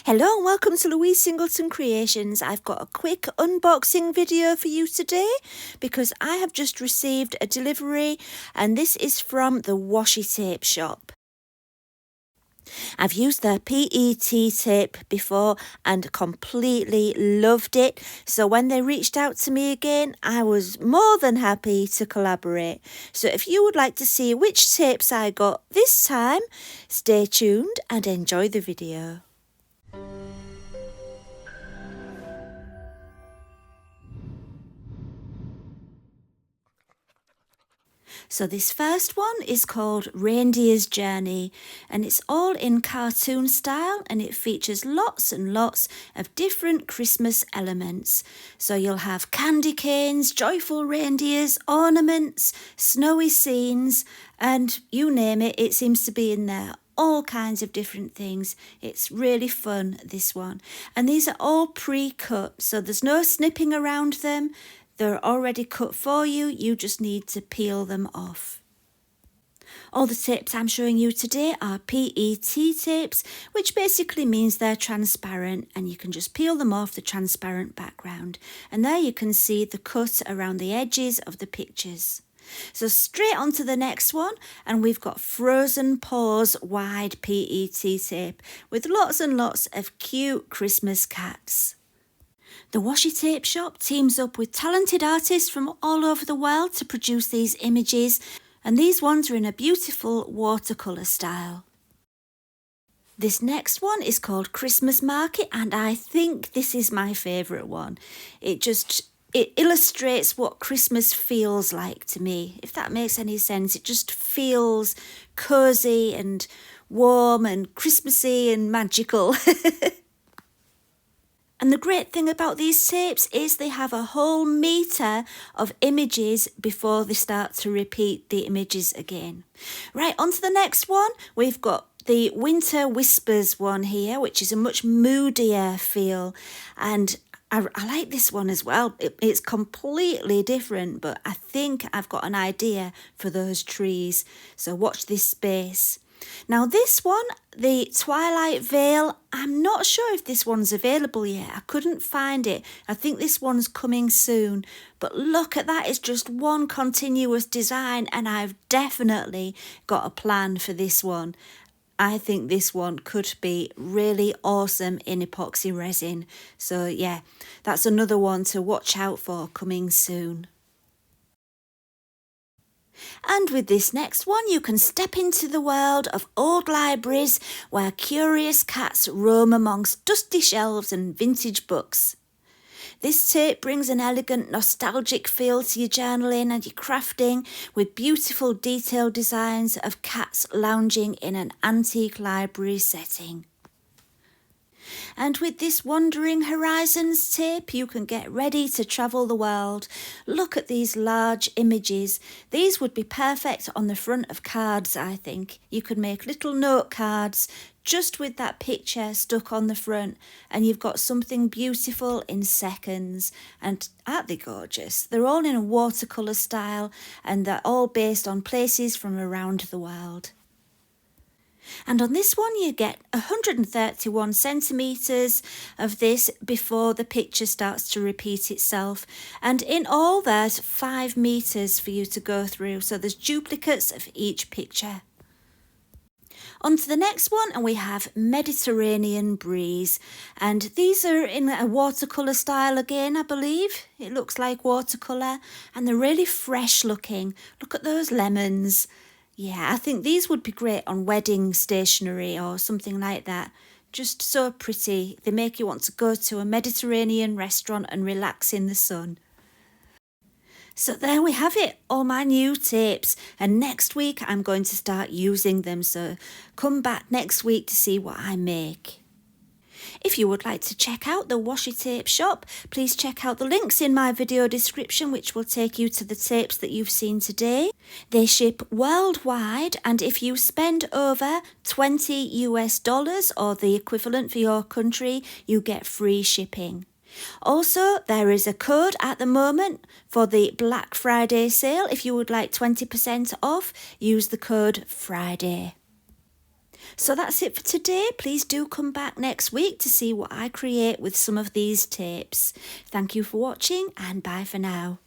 Hello and welcome to Louise Singleton Creations. I've got a quick unboxing video for you today because I have just received a delivery and this is from the Washi Tape Shop. I've used their PET tape before and completely loved it. So when they reached out to me again, I was more than happy to collaborate. So if you would like to see which tapes I got this time, stay tuned and enjoy the video. So this first one is called Reindeers Journey and it's all in cartoon style and it features lots and lots of different Christmas elements. So you'll have candy canes, joyful reindeers, ornaments, snowy scenes and you name it, it seems to be in there. All kinds of different things. It's really fun, this one. And these are all pre-cut, so there's no snipping around them. They're already cut for you, you just need to peel them off. All the tapes I'm showing you today are PET tapes, which basically means they're transparent and you can just peel them off the transparent background. And there you can see the cut around the edges of the pictures. So straight on to the next one, and we've got Frozen Paws wide PET tape with lots and lots of cute Christmas cats. The Washi Tape Shop teams up with talented artists from all over the world to produce these images, and these ones are in a beautiful watercolour style. This next one is called Christmas Market, and I think this is my favourite one. It illustrates what Christmas feels like to me, if that makes any sense. It just feels cosy and warm and Christmassy and magical. And the great thing about these tapes is they have a whole metre of images before they start to repeat the images again. Right, on to the next one. We've got the Winter Whispers one here, which is a much moodier feel. And I like this one as well. It's completely different, but I think I've got an idea for those trees. So watch this space. Now this one, the Twilight Veil, I'm not sure if this one's available yet. I couldn't find it. I think this one's coming soon. But look at that, it's just one continuous design and I've definitely got a plan for this one. I think this one could be really awesome in epoxy resin. So yeah, that's another one to watch out for coming soon. And with this next one, you can step into the world of old libraries where curious cats roam amongst dusty shelves and vintage books. This tape brings an elegant, nostalgic feel to your journaling and your crafting with beautiful detailed designs of cats lounging in an antique library setting. And with this Wandering Horizons tape, you can get ready to travel the world. Look at these large images. These would be perfect on the front of cards, I think. You could make little note cards just with that picture stuck on the front, and you've got something beautiful in seconds. And aren't they gorgeous? They're all in a watercolour style, and they're all based on places from around the world. And on this one you get 131 centimetres of this before the picture starts to repeat itself. And in all there's 5 metres for you to go through, so there's duplicates of each picture. On to the next one, and we have Mediterranean Breeze. And these are in a watercolour style again, I believe. It looks like watercolour and they're really fresh looking. Look at those lemons. Yeah, I think these would be great on wedding stationery or something like that. Just so pretty. They make you want to go to a Mediterranean restaurant and relax in the sun. So there we have it, all my new tapes. And next week I'm going to start using them. So come back next week to see what I make. If you would like to check out the Washi Tape Shop, please check out the links in my video description, which will take you to the tapes that you've seen today. They ship worldwide, and if you spend over $20 US or the equivalent for your country, you get free shipping. Also, there is a code at the moment for the Black Friday sale. If you would like 20% off, use the code FRIDAY. So that's it for today. Please do come back next week to see what I create with some of these tapes. Thank you for watching and bye for now.